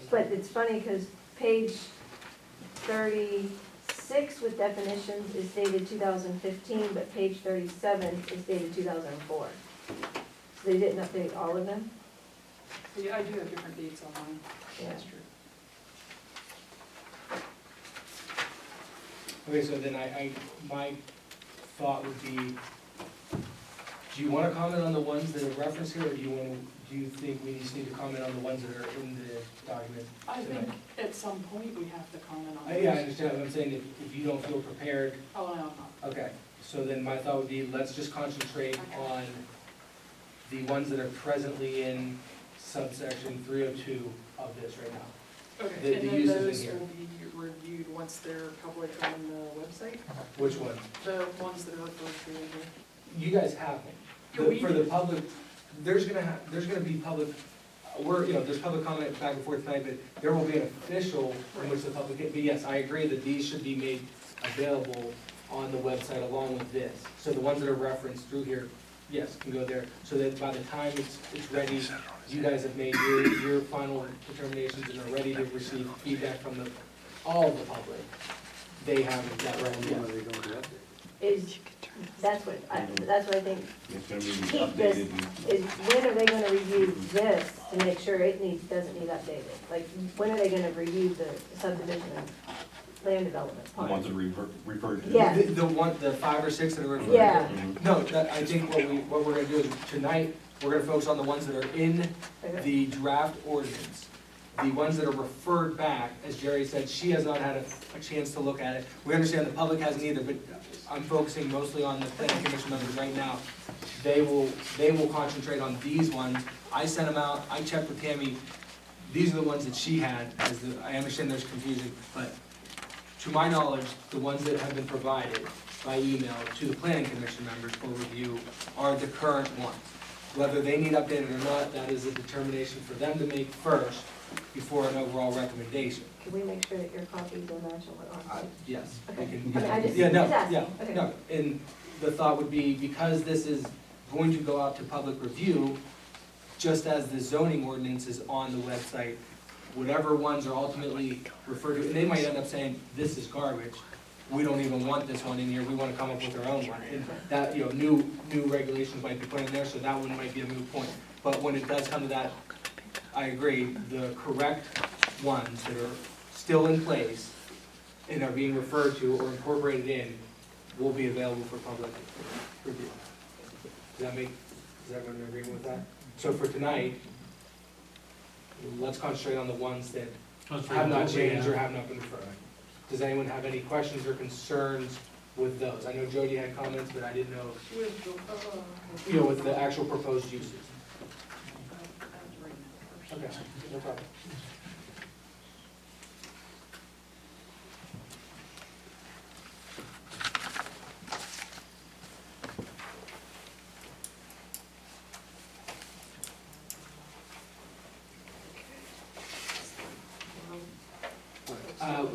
But it's funny, because page 36 with definitions is dated 2015, but page 37 is dated 2004. So they didn't update all of them? Yeah, I do have different dates on mine, Yeah. that's true. Okay, so then my thought would be, do you wanna comment on the ones that are referenced here, or do you think we just need to comment on the ones that are in the document I tonight? think at some point we have to comment on Yeah, I those. understand what I'm saying, if you don't feel prepared, Oh, no, I'm not. okay, so then my thought would be, let's just concentrate Okay. on the ones that are presently in subsection 302 of this right now. Okay, The and then uses in those here. will be reviewed once they're public on the website? Which one? The ones that are referred to in here? You guys have them. Yeah, we For the do. public, there's gonna be public, there's public comment back and forth tonight, but there will be an official in which the public, but yes, I agree that these should be made available on the website along with this. So the ones that are referenced through here, yes, can go there, so that by the time it's ready, you guys have made your final determinations and are ready to receive feedback from all of the public. They have that right, yes. That's what I think, It's gonna be keep this, updated. is when are they gonna review this to make sure it doesn't need updated? Like, when are they gonna review the subdivision and land development The part? ones that are referred to. Yeah. The 5 or 6 that are referred to? Yeah. Mhm. No, I think what we're gonna do is, tonight, we're gonna focus on the ones that are in Okay. the draft ordinance. The ones that are referred back, as Jerry said, she has not had a chance to look at it. We understand the public hasn't either, but I'm focusing mostly on the planning commission members right now. They will concentrate on these ones. I sent them out, I checked with Tammy, these are the ones that she had, I understand there's confusion, but to my knowledge, the ones that have been provided by email to the planning commission members for review are the current ones. Whether they need updated or not, that is a determination for them to make first before an overall recommendation. Can we make sure that your copies are matching what ours? Yes. we Okay. can- I mean, I just- Yeah, no, just asking. yeah, Okay. no, and the thought would be, because this is going to go out to public review, just as the zoning ordinance is on the website, whatever ones are ultimately referred to, and they might end up saying, this is garbage, we don't even want this one in here, we wanna come up with our own one. And that, new regulations might be put in there, so that one might be a moot point. But when it does come to that, I agree, the correct ones that are still in place and are being referred to or incorporated in will be available for public review. Is everyone in agreement with that? So for tonight, let's concentrate on the ones that have not changed or have not been referred. Does anyone have any questions or concerns with those? I know Jody had comments, but I didn't know, With the, with the actual proposed uses. Okay, no problem.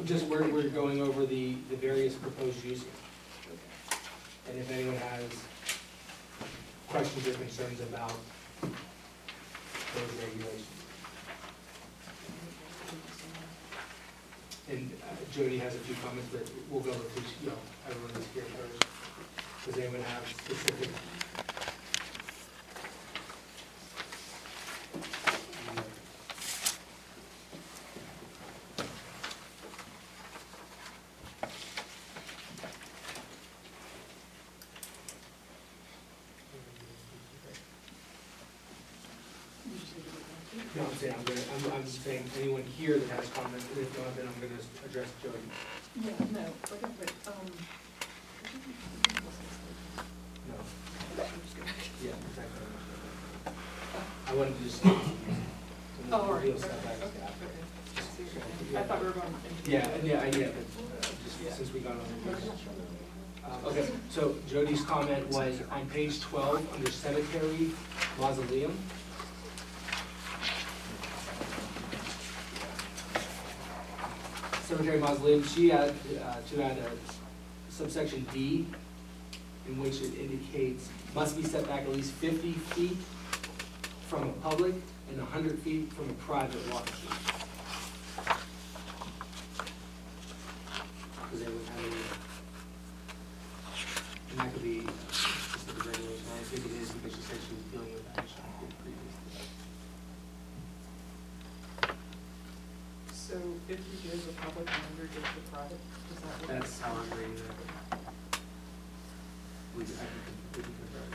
Just we're going over the various proposed uses. And if anyone has questions or concerns about those regulations. And Jody has a few comments, but we'll go with each, everyone is here first. Does anyone have specific? No, I'm saying, I'm saying anyone here that has comments, and if not, then I'm gonna address Jody. Yeah, no, but, No. Yeah, exactly. I wanted to just. oh, all right, We'll okay, step back. okay. I thought we were going into. Yeah, but just since we got on the. Okay, so Jody's comment was on page 12, under cemetery mausoleum. Cemetery mausoleum, she had to add a subsection D, in which it indicates must be set back at least 50 feet from a public and 100 feet from a private water stream. So 50 gives a public and 100 gives the private, does that work? That's how I'm reading it. We can confirm.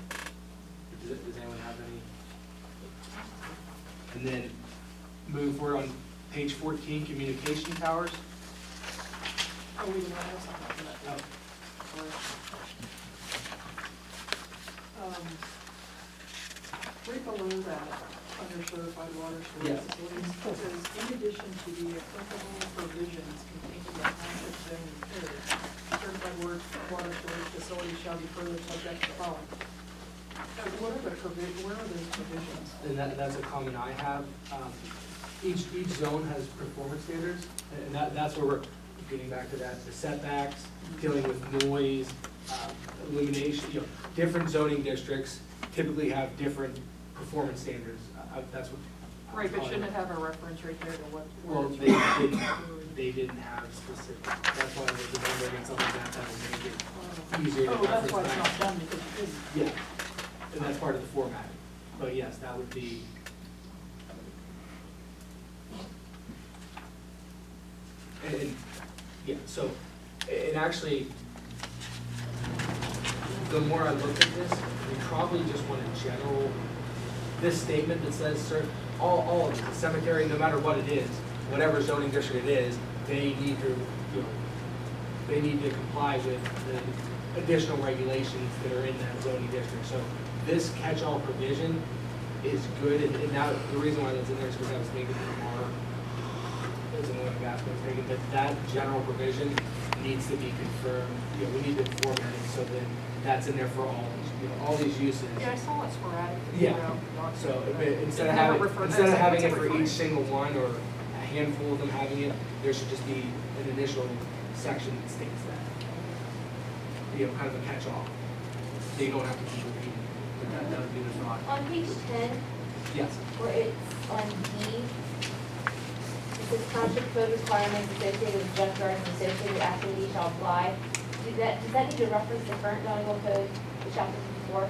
Does anyone have any? And then move forward on page 14, communication towers. Oh, we did not have something for that, Oh. did we? Sorry. Right below that, under certified water Yeah. storage facilities, it says, in addition to the applicable provisions contained in the township zoning code, certified water storage facilities shall be further subject to the following. What are the where are those provisions? And that's a comment I have. Each zone has performance standards, and that's where we're getting back to that, the setbacks, dealing with noise, illumination, different zoning districts typically have different performance standards. That's what. Right, but shouldn't it have a reference right there to what? where Well, it's they didn't have specific, that's why there's a number and something like that will make it easier to Oh, that's why it's reference not back. done, because it isn't. Yeah, and that's part of the formatting, but yes, that would be. And, yeah, so, and actually, the more I look at this, we probably just want a general, this statement that says, sir, all of the cemetery, no matter what it is, whatever zoning district it is, they need to, they need to comply with the additional regulations that are in that zoning district. So this catch-all provision is good, and now, the reason why that's in there is because I was thinking tomorrow, as an oil and gas was thinking, that that general provision needs to be confirmed, we need to format it so that that's in there for all these uses. Yeah, I saw it sporadic. Yeah. throughout the So document, but instead it of never having, referred- instead of that's having it like, for what's each single one or a handful of them having it, there should just be an initial section that states that. Kind of a catch-all. So you don't have to keep repeating, but that would be the thought. On page 10, Yes. where it's on D, it says township code requirements associated with junkyards and associated activities shall apply. Does that need to reference the current zoning code, the chapter 54?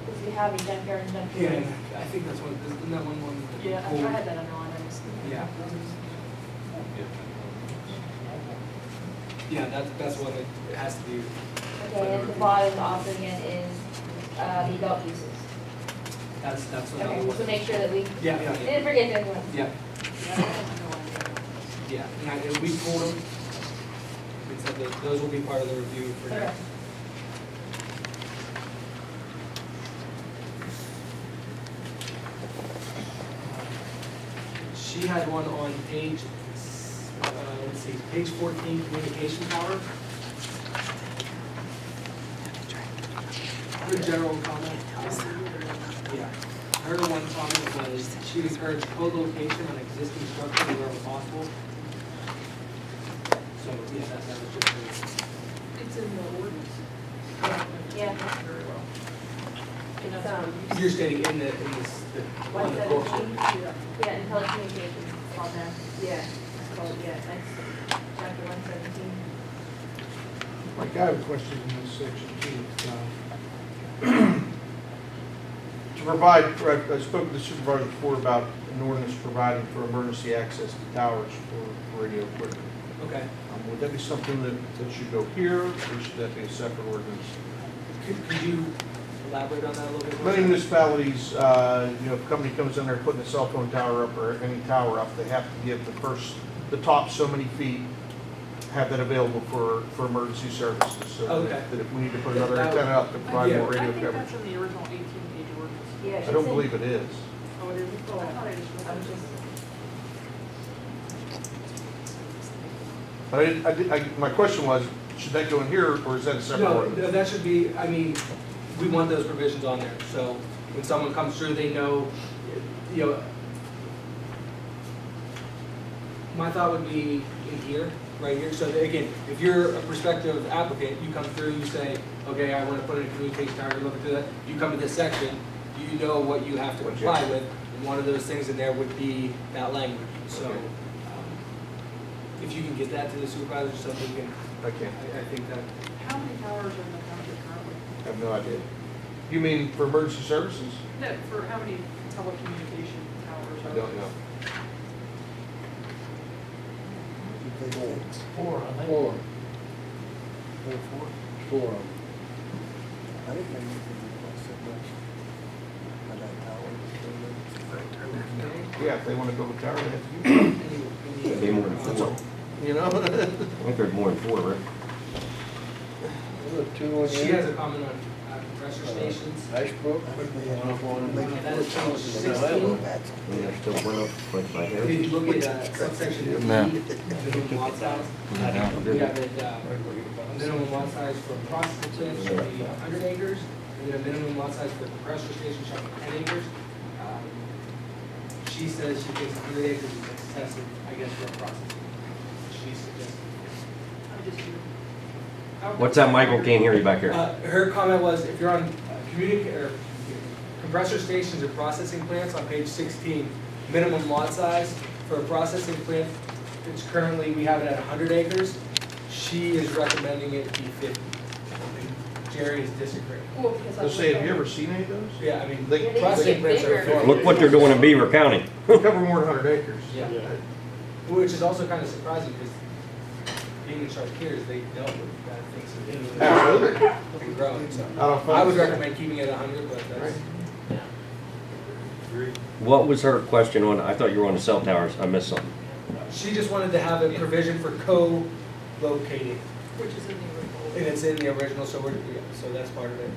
Because we have a junkyard and Yeah, junkyard. I think that's one, isn't that one? Yeah, I had that underlined, I just. Yeah. Yeah, that's one that it has to be. Okay, and at the bottom also again is the adult uses. That's another Okay, one. so make sure that we Yeah. didn't forget those ones. Yeah, Yeah, I had no idea. yeah, and we pulled them. We said that those will be part of the review for Okay. next. She had one on page, let's see, page 14, communication tower. Her general comment, yeah, her one comment was, she encouraged co-location on existing structures wherever possible. So, yeah, that was just her. It's in the ordinance. Yeah. Very well. And It's, that's what You're stating in this, on the book. 117. Yeah. Yeah, and telecommunications is on there. Yeah, it's called, yeah, that's chapter 117. Mike, I have a question in this section too. To provide, I spoke to the supervisor before about an ordinance providing for emergency access to towers for radio equipment. Okay. Would that be something that should go here, or should that be a separate ordinance? Could you elaborate on that a little bit more? Many municipalities, if a company comes in there putting a cell phone tower up or any tower up, they have to give the top so many feet, have that available for emergency services. So Okay. that if we need to put another antenna up to provide more I radio think coverage. that's in the original 18-page ordinance. Yeah, I don't believe it is. Oh, it is? I thought I just read I was that. just, But my question was, should that go in here, or is that a separate No, ordinance? that should be, I mean, we want those provisions on there, so when someone comes through, they know, my thought would be in here, right here, so that, again, if you're a prospective applicant, you come through, you say, okay, I wanna put in a communication tower, you're looking through that, you come to this section, you know what you have to What you comply have to- with, and one of those things in there would be that language, so, Okay. if you can get that to the supervisor, so they can, I can't, I think that, How many towers are in the township currently? I have no idea. You mean for emergency services? No, for how many telecommunication towers? I don't know. Four, I think. Four. Four. Four. I didn't think it was so much. But that tower. Yeah, if they wanna build a tower, they have to use Any- Be more than four. it, you know? I think there's more than four, right? There were two on She here. has a comment on compressor stations. Ashbrook. That is page 16. And there's still one up, like, by If here. you look at subsection D, minimum lot size, we have it, a minimum lot size for a processing plant should be 100 acres, and then a minimum lot size for a compressor station shall be 10 acres. She says she thinks 100 acres is excessive, I guess, for a processing. She suggests. I just, What's that, Michael? Can't hear you back here. Her comment was, if you're on or compressor stations or processing plants on page 16, minimum lot size for a processing plant, it's currently, we have it at 100 acres. She is recommending it be 50. And Jerry is disagreeing. well, because I. Let's say, have you ever seen any of those? Yeah, I mean, They- Yeah, they processing used to plants get are. bigger. Look what they're doing in Beaver County. They cover more than 100 acres. Yeah. Which is also kind of surprising because being in Chartiers, they dealt with bad things Absolutely. and growing, so. Out of I would funds. recommend keeping it 100, but that's, yeah. What was her question on, I thought you were on the cell towers. I missed something. She just wanted to have a provision for co-locating, Which is in the original. and it's in the original, so we're, yeah, so that's part of it.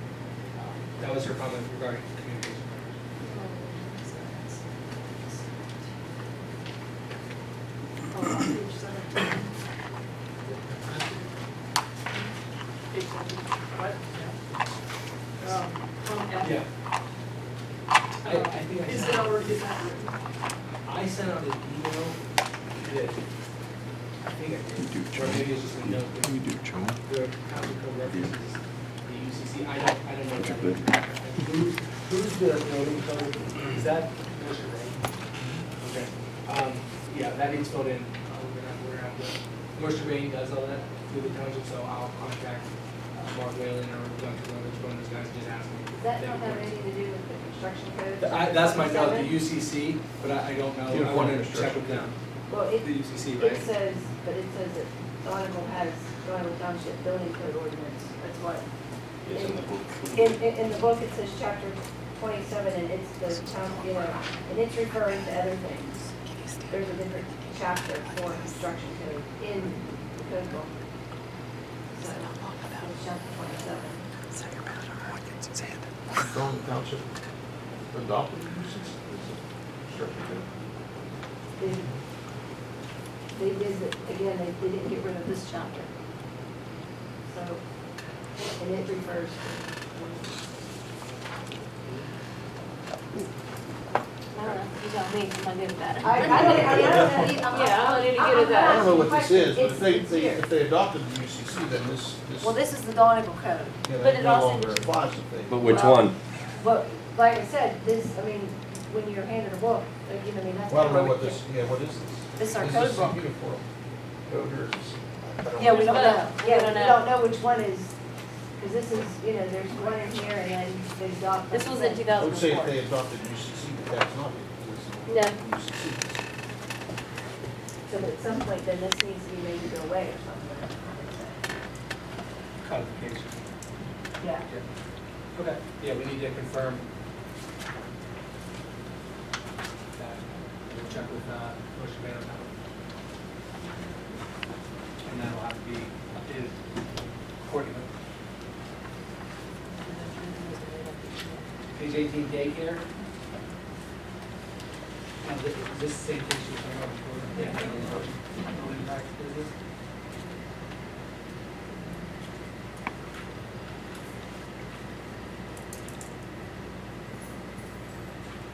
That was her comment regarding communication. Oh, on page 17. Page 17, what? Yeah. F. Yeah. I think I Is sent it out, already, is that written? I sent out an email that, I think I did, or maybe it's just a note. that The county code references the UCC, I don't know. What that is. Who's the building code, is that Commissioner Ray? Okay, yeah, that needs filled in, we're gonna have to, Commissioner Ray does all that through the township, so I'll contact Mark Whalen or Dr. Rhodes, one of those guys, and just ask me. Does that not have anything to do with the construction code? That's my note, the 7? UCC, but I don't know, I Uniform wanna check construction. with them, Well, the it UCC, right? says, but it says that Donegal has Donegal Township Building Code Ordinance, that's what. In the book, it says chapter 27, and it's the town, and it's referring to other things. There's a different chapter for construction code in the code book. So, it's chapter 27. Strong Township adopted the UCC as a structure code. They did, again, they didn't get rid of this chapter. So, and it refers to. I don't know, you got me, I'm not good at that. I don't, Yeah, I'm not any good at I that. don't know what this is, but It's here. if they adopted the UCC, then this, Well, this is the Donegal code, yeah, but that it no also longer just, applies if they. But which Well, one? But, like I said, this, I mean, when you're handed a book, like, you know, I mean, that's. Well, I don't know kind what of this, yeah, what is this? this is our Is code this book. uniform code or is this? I don't Yeah, know. we don't know. Yeah, don't we know. don't know which one is, because this is, you know, there's one in here and then they adopt. This was in I would say if 2004. they adopted UCC, but that's not it. No. It's UCC. So at some point, then this needs to be made to go away or something. Codification. Yeah. Okay, yeah, we need to confirm that, we'll check with, Motion Man on that one. And that'll have to be updated accordingly. Page 18, daycare. Now, this is the same thing she was talking about before. Yeah. Going back to business.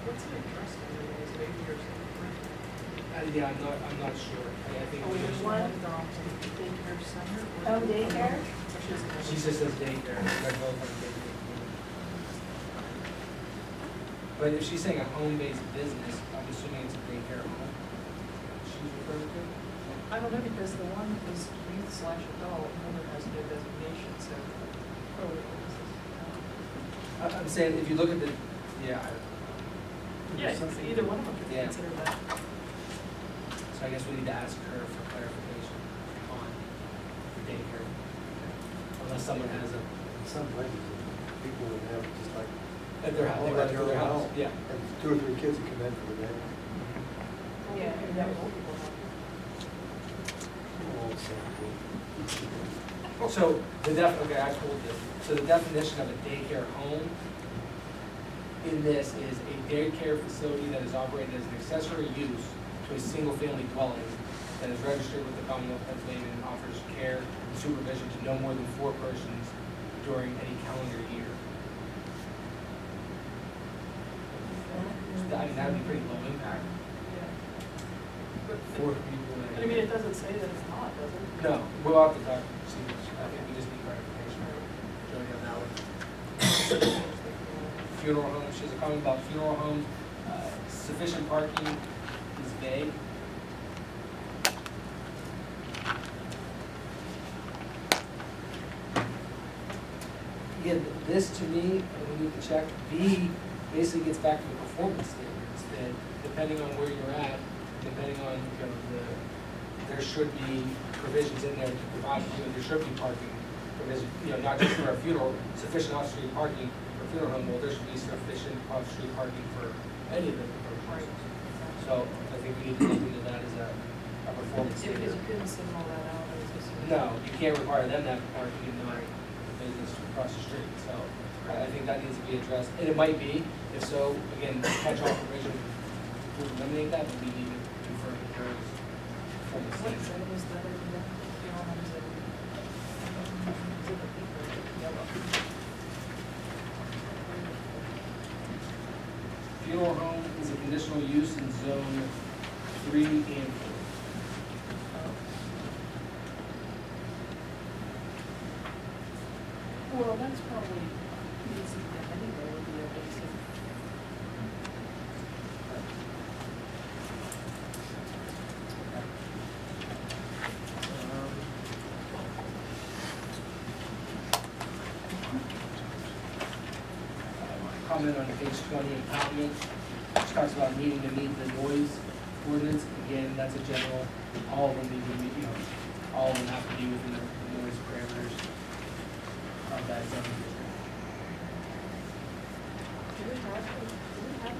What's the address on it, is it 80 or something? Yeah, I'm not sure. I think Oh, we there's just, one daycare center? Home daycare? she just says daycare. They're both on daycare. But if she's saying a home-based business, I'm assuming it's a daycare home. She's referring to? I don't know, because the one is youth/adult, another has no designation, so. Oh, wait, this is, I'm saying, if you look at the, yeah, yeah, either one of them could be Yeah. considered that. so I guess we need to ask her for clarification on daycare. Unless someone has a, Some places, people would have just like, at their house, they run it for their house, yeah. and 2 or 3 kids that come in for the day. Yeah, and that was old people. Oh, so cool. So okay, I told you, so the definition of a daycare home in this is a daycare facility that is operated as an accessory use to a single-family dwelling that is registered with the Commonwealth of Pennsylvania and offers care and supervision to no more than 4 persons during any calendar year. I mean, that would be pretty low impact, Yeah. 4 people. But I mean, it doesn't say that it's not, does it? No, we'll have to talk, see, I think we just need clarification, Jody, on that one. Funeral homes, she's a comment about funeral homes, sufficient parking is vague. Again, this to me, and we need to check, B basically gets back to the performance standards, that depending on where you're at, depending on, you know, there should be provisions in there to provide, you know, there should be parking provision, you know, not just for a funeral, sufficient off-street parking for funeral home, well, there should be sufficient off-street parking for any of the proposals. So I think we need to look into that as a performance Because standard. you couldn't send all that out, I was just. No, you can't require them to have parking in the business across the street, so I think that needs to be addressed. And it might be, if so, again, catch-all provision will eliminate that, but we need to confirm that there is performance What is standard. that, is that, you know, is it? Is it the people, yellow? Funeral home is a conditional use in zone 3 and 4. Well, that's probably easy enough anyway, would be a basic. Comment on page 20, impoundment, which talks about needing to meet the noise ordinance. Again, that's a general, all of them need to meet, you know, all of them have to be within the noise parameters of that zoning district. Do we have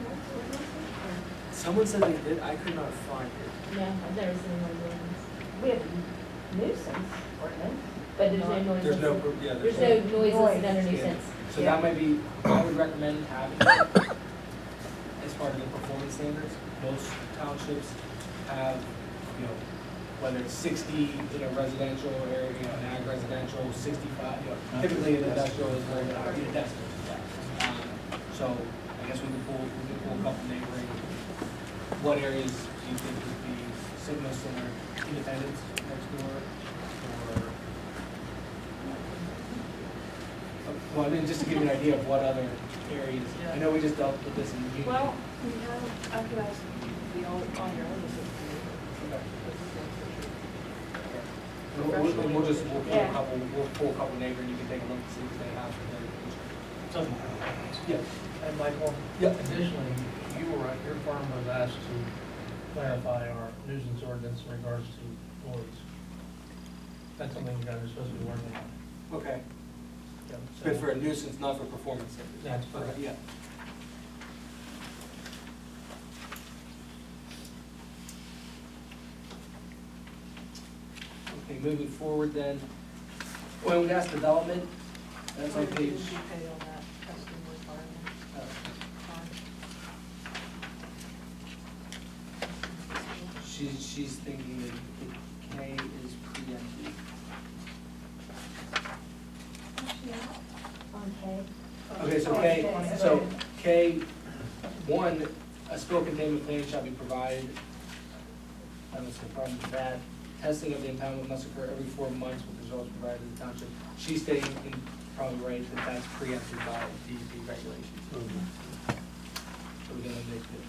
noise ordinances? Someone said they did, I could not find it. No, I've never seen one of those. We have nuisance ordinance. But there's no noises. There's no, yeah, There's no noises under nuisance. So that might be, I would recommend having it as part of the performance standards. Most townships have, you know, whether it's 60 in a residential area, you know, an ag residential, 65, you know, typically in industrial is where the decibels is at. So I guess we can pull a couple neighboring, what areas do you think would be most similar, Independence next door, or? Well, I mean, just to give you an idea of what other areas, I know we just dealt with this in Union. Well, we have, I could ask the old, on your own, Okay. Professionally. We'll pull Yeah. a couple neighbors, and you can take a look and see what they have. Something. Yeah. And Michael, Yeah. additionally, your firm was asked to clarify our nuisance ordinance in regards to noise. That's something you guys are supposed to be working on. Okay, Yeah, so- but for a nuisance, not for performance standards. That's correct. Okay, yeah. Okay, moving forward then, oil and gas development, that's on page. Did you pay on that custom requirement? She's thinking that the K is preempted. On K. Okay, so K, one, a spill containment plan shall be provided. I don't see a problem with that. Testing of the impoundment must occur every 4 months with results provided to the township. She's stating, and probably right, that that's preempted by DEP regulations. So we're gonna make it.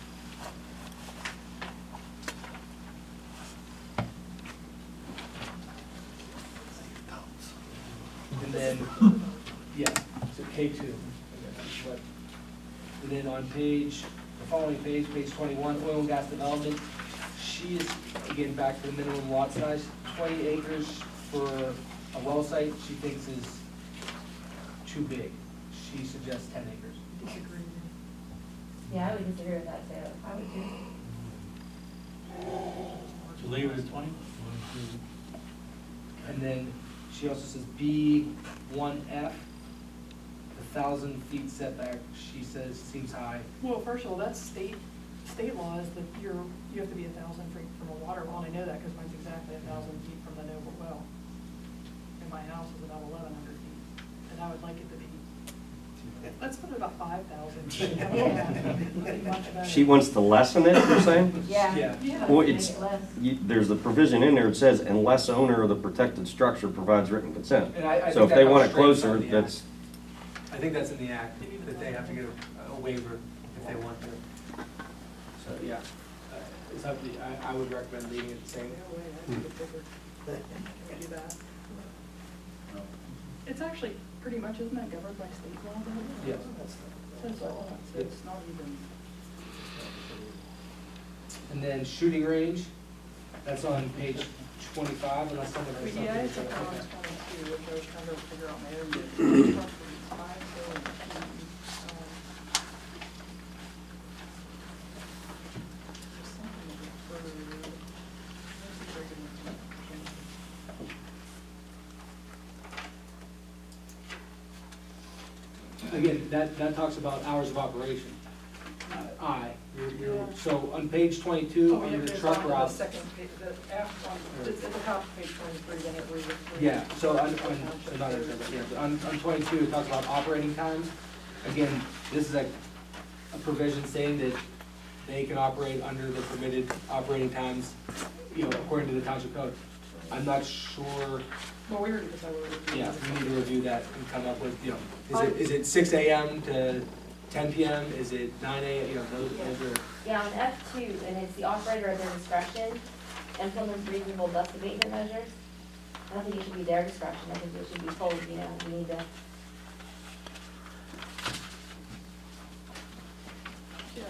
And then, yeah, so K2. And then on page, the following page, page 21, oil and gas development, she is, again, back to the minimum lot size, 20 acres for A well site, she thinks is too big. She suggests 10 acres. Disagree. Yeah, I would disagree with that too. I would too. To leave it at 20? And then she also says B1F, 1,000 feet setback, she says seems high. Well, first of all, that's state law is that you have to be 1,000 feet from a water well, and I know that because mine's exactly 1,000 feet from the Noble well. And my house is about 1,100 feet, and I would like it to be, let's put it about 5,000 feet. Nothing much about She it. wants to lessen it, you're saying? Yeah. Yeah. Yeah. Well, Make it's, it less. there's the provision in there, it says unless owner of the protected structure provides written consent. And I So think if they that want comes it straight closer, from the that's, act. I think that's in the act, that they have to get a waiver if they want to. So, yeah, it's up to you. I would recommend leaving it the same. No way, I think it's bigger. Can we do that? It's actually pretty much, isn't that governed by state law? Yes. That's all, so it's not even. And then shooting range, that's on page 25, unless someone has something. Yeah, it's to up say. on Okay. 22, which I was trying to figure out my own. It's five, so, there's something further. Again, that talks about hours of operation. So on page 22, Oh, under yeah, the it's truck on the route. second page, the F one, it's at the top of page 23, then it reads. Yeah, so on 22, it talks about operating times. Again, this is a provision saying that they can operate under the permitted operating times, according to the township code. I'm not sure, Well, we already decided we were. yeah, we need to review that and come up with, is it 6 AM to 10 PM? Is it 9 AM? Those are, Yeah, on F2, and it's the operator at their discretion, implements reasonable dust abatement measures. I don't think it should be their discretion, I think it should be told, we need to, Yeah.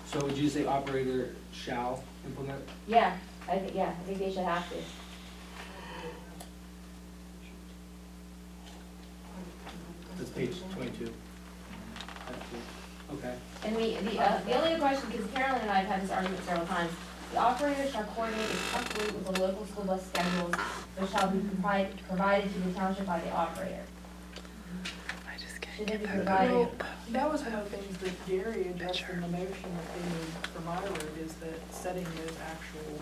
so would you say operator shall implement? yeah, I think they should have to. That's page 22. Okay. And the only question, because Carolyn and I have had this argument several times, the operator shall coordinate its truck route with the local school bus schedules, which shall be provided to the township by the operator. Should it be provided? Well, that was one of the things that Gary addressed in the motion that they made for my road, is that setting those actual,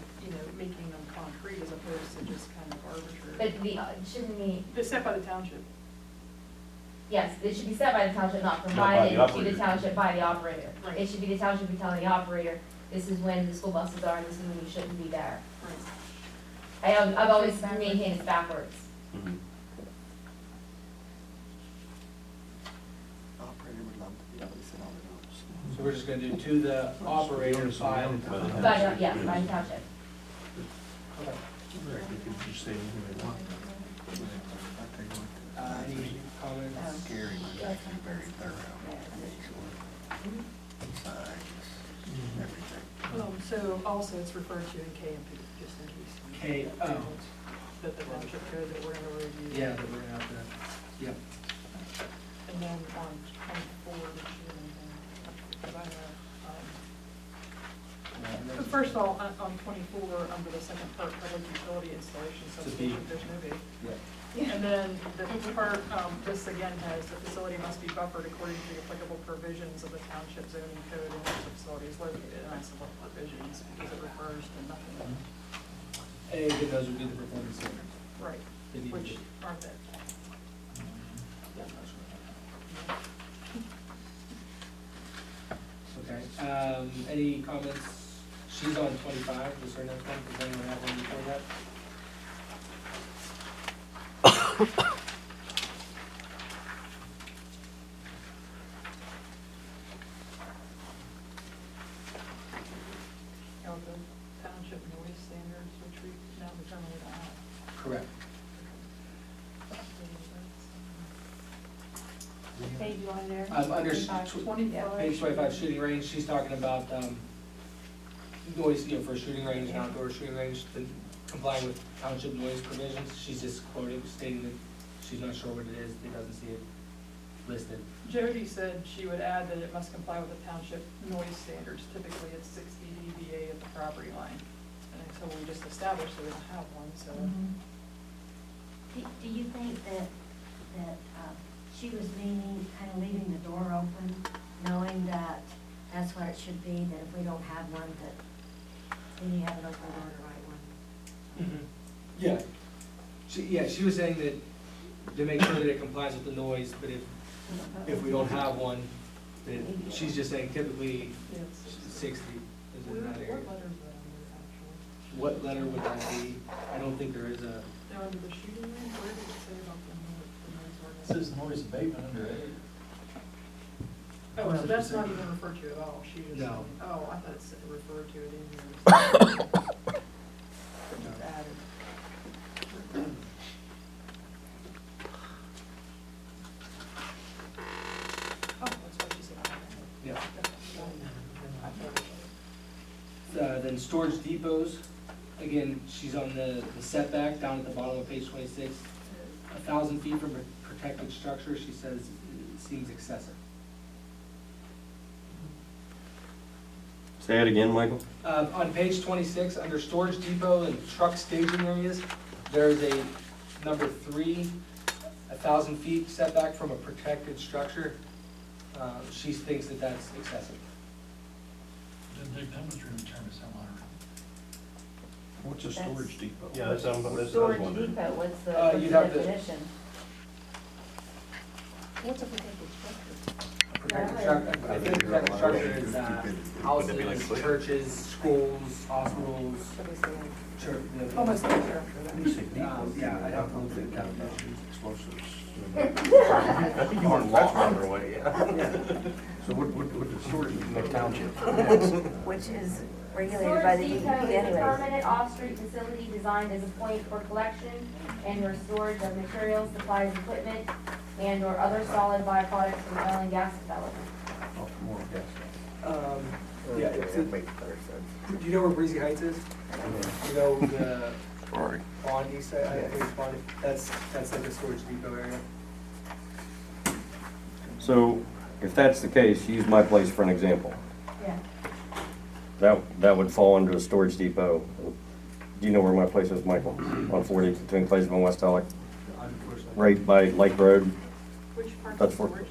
making them concrete as opposed to just kind of arbitrary. But shouldn't we, It's set by the township. yes, it should be set by the township, not by the provided to the operator. township by the operator. Right. It should be the township be telling the operator, this is when the school buses are, and this is when you shouldn't be there. Right. I've always maintained it's backwards. Operator would love to be able to sit on the notes. So we're just gonna do to the operator by the township. By, yeah, by the township. Okay. They could just say anything they want. Any comments? Gary was actually very thorough. Make sure signs, everything. So also it's referred to in KMP, just in case. K, oh. That the township code that we're gonna review. Yeah, that we're gonna have to, yep. And then on 24, which is, because I have, but first of all, on 24, under the second part, public utility installation To be- substation, there's no B. Yeah. And then the part, this again has, the facility must be buffered according to the applicable provisions of the township zoning code in which the facility is located. And I said, what provisions, because it refers to nothing. And again, those would be the performance standards. Right, They need to which be- aren't there. Okay, any comments? She's on 25, was her next one, does anyone have one before that? Now, the township noise standards, which we now determined that. Correct. Page you on there? Under 25. page 25 shooting range, she's talking about, noise, you know, for a shooting range, an outdoor shooting range, then complying with township noise provisions. She's just quoting, stating that she's not sure what it is, it doesn't see it listed. Jody said she would add that it must comply with the township noise standards. Typically, it's 60 dBA at the property line. And so we just established that we don't have one, so. Do you think that she was meaning, kind of leaving the door open, knowing that that's what it should be, that if we don't have one, that then you have an open door to write one? Yeah. She was saying that to make sure that it complies with the noise, but if we don't have one, then she's just saying typically It's 60 is in that What area. letter is that under, actually? What letter would that be? I don't think there is a, Now, under the shooting range, where did it say about the noise It ordinance? says noise abatement under A. Oh, so that's not even referred to at all, she just. No. Oh, I thought it said referred to it in here. Just added. Oh, that's what she said. yeah. I thought it Then storage depots, again, she's on the setback down at the bottom of page 26. 1,000 feet from a protected structure, she says it seems excessive. Say it again, Michael? On page 26, under storage depot and truck staging areas, there's a number 3, 1,000 feet setback from a protected structure. She thinks that that's excessive. How much room term is that on? What's a That's- storage depot? Yeah, that's what I was Storage wondering. depot, what's the You'd have to- definition? What's a protected structure? A protected structure, I think protected structure is houses, churches, schools, hospitals, What is the, church. almost like structure. Yeah, I have to look at that. I think you want law underway, yeah. So what does storage mean? The township. Which is regulated by Storage the depot DEP is a anyways. permanent off-street facility designed as a point for collection and/or storage of materials, supplies, equipment, and/or other solid byproducts from oil and gas development. Oh, more gas. Yeah, do you know where Breezy Heights is? You know the Bond East side, I think it's Bond, that's like a storage depot area. So if that's the case, use my place for an example. Yeah. That would fall under a storage depot. Do you know where my place is, Michael? On 40 between Claysville and West Alec, Unfortunately. right by Lake Road. Which part That's of for- storage?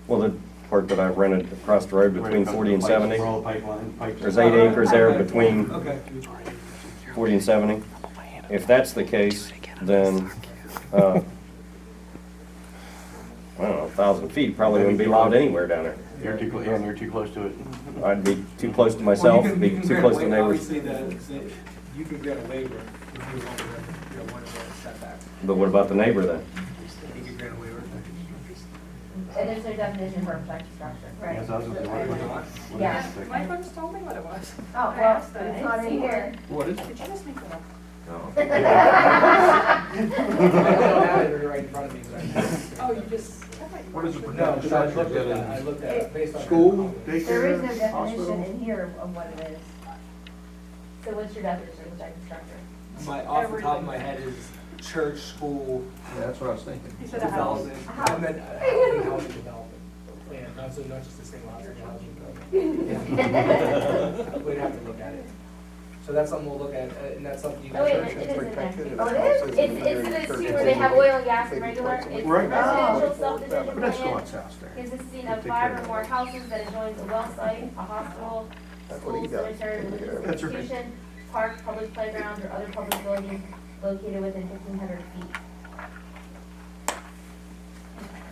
Well, the part that I've rented across the road between 40 and 70. All the pipeline, pipes. There's 8 acres there between Okay. 40 and 70. If that's the case, then, I don't know, 1,000 feet probably wouldn't be allowed anywhere down there. You're too, yeah, you're too close to it. I'd be too close to myself, Well, you be can too grant close a to wa- neighbors. Obviously, you can grant a waiver if you want one of the setbacks. But what about the neighbor then? You can grant a waiver. And there's no definition for a protected structure. Yes, I was gonna say, what is Yeah. it? My folks told me what it was. Oh, well, it's not in here. What is Did you just make it up? I don't have it right in front of me, but Oh, you just. What is a no, protected because I structure? looked at that, I looked at it based on. School, There is no daycare, definition hospital? in here of what it is. So what's your definition of protected structure? Off the top of my head is church, school, Yeah, that's what I was thinking. He said a house. development, I meant, housing development. Yeah, not just a single housing, housing. We'd have to look at it. So that's something we'll look at, and that's something you Oh, guys. wait, it is in there. Oh, it is? It's in those two where they have oil and gas and regular, it's Right. residential subdivision But that's going plan south there. consisting of 5 or more houses that adjoins a well site, a hospital, school, cemetery, religious That's right. institution, park, public playground, or other public buildings located within 1,500 feet.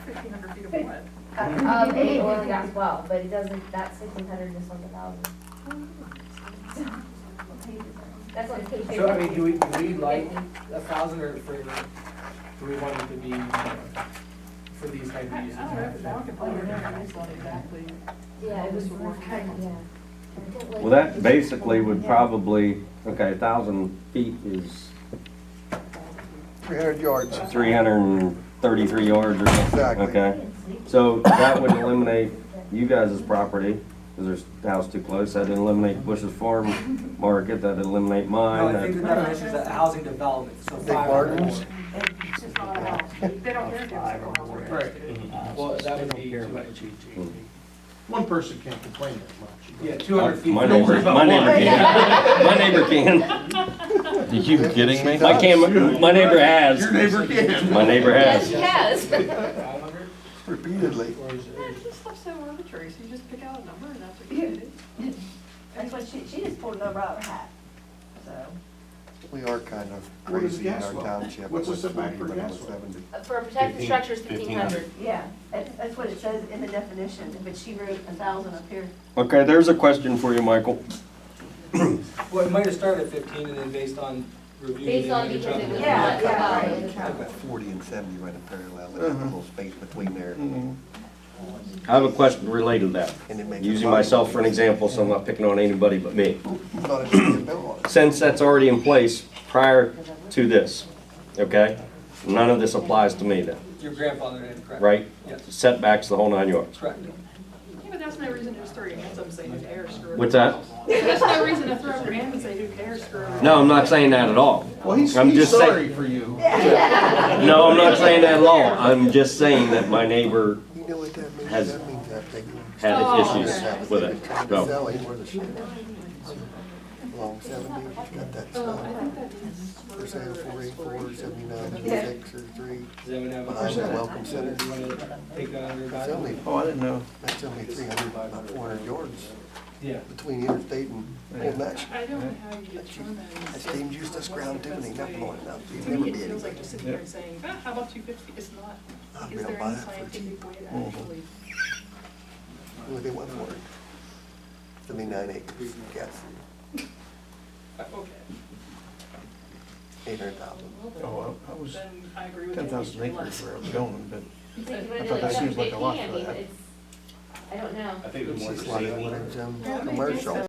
1,500 feet of what? Of a oil and gas well, but it doesn't, that's 1,500, this one's 1,000. That's on page 50. So, I mean, do we like 1,000 or do we want it to be for these type of I uses? don't know, if now I can probably remember, it's not exactly. Yeah, it was, This would work. yeah. Well, that basically would probably, okay, 1,000 feet is 300 yards. 333 yards or something. Exactly. Okay, so that would eliminate you guys' property, Because there's a house too close, that'd eliminate Bush's Farm Market, that'd eliminate No, mine. I think the that'd- definition is a housing development, so Big 5 or Martins? more. It's just not a house. They don't care if it's a house. Right. Well, that would be, One person can't complain that much. yeah, 200 feet. My Don't worry neighbor, about my one. neighbor can. My neighbor can. Are you kidding me? My neighbor has. Your neighbor can. My neighbor Yes, has. he has. Repeatedly. Yeah, this stuff's so arbitrary, so you just pick out a number and that's what you do. That's what she just pulled a number out of her hat, so. We are kind of What is crazy in gas our well? township. What's the With setback 40, for but it gas was well? 70. For a protected structure is 1,500. Yeah, that's what it says in the definition, but she wrote 1,000 up here. Okay, there's a question for you, Michael. Well, it might have started at 15 and then based on review. Based they on might have because it dropped was it. Yeah, not yeah, allowed right. in the travel. But 40 and 70 right in parallel, there's a little space between there. I have a question related to that. And it makes. Using myself for an example, so I'm not picking on anybody but me. Thought it should be a bill on it. Since that's already in place prior to this, okay? None of this applies to me then, Your grandfather did, correct? right? Yes, Setbacks, the whole 9 yards. correct. Yeah, but that's no reason to just throw your hands up and say who cares, screw it. What's that? That's no reason to throw up your hands and say who cares, screw it. No, I'm not saying that at all. Well, he's I'm just saying- sorry for you. No, I'm not saying that at all. I'm just saying that my neighbor You know what that means? Has- That means that they. had Oh, issues with it. Go. Selling where the shit. Long 70, got that I stuff. think that means For sale, 484, 79, Yeah. 6 or 3. Does anyone have a Behind the Welcome Center. You want to take that under It's advisement? only, Oh, I didn't know. that's only 300, about 400 yards Yeah. between interstate and Old National. I don't know how you determine. That's James Eustace ground too, and ain't nothing on it now. You'd To me, never it be feels like anything. just sitting there and saying, ah, how about 250? It's not, I'd is be able there to buy any that for cheap. scientific way to actually? What they want for it. 79 acres, yes, Okay, 800,000. Oh, I was then I agree with you. 10,000 acres where I was going, but You think I you thought wanna that do seems like a lot I for mean, that. it's, I don't know. I think it was more It's just like disabled. when it's, commercial.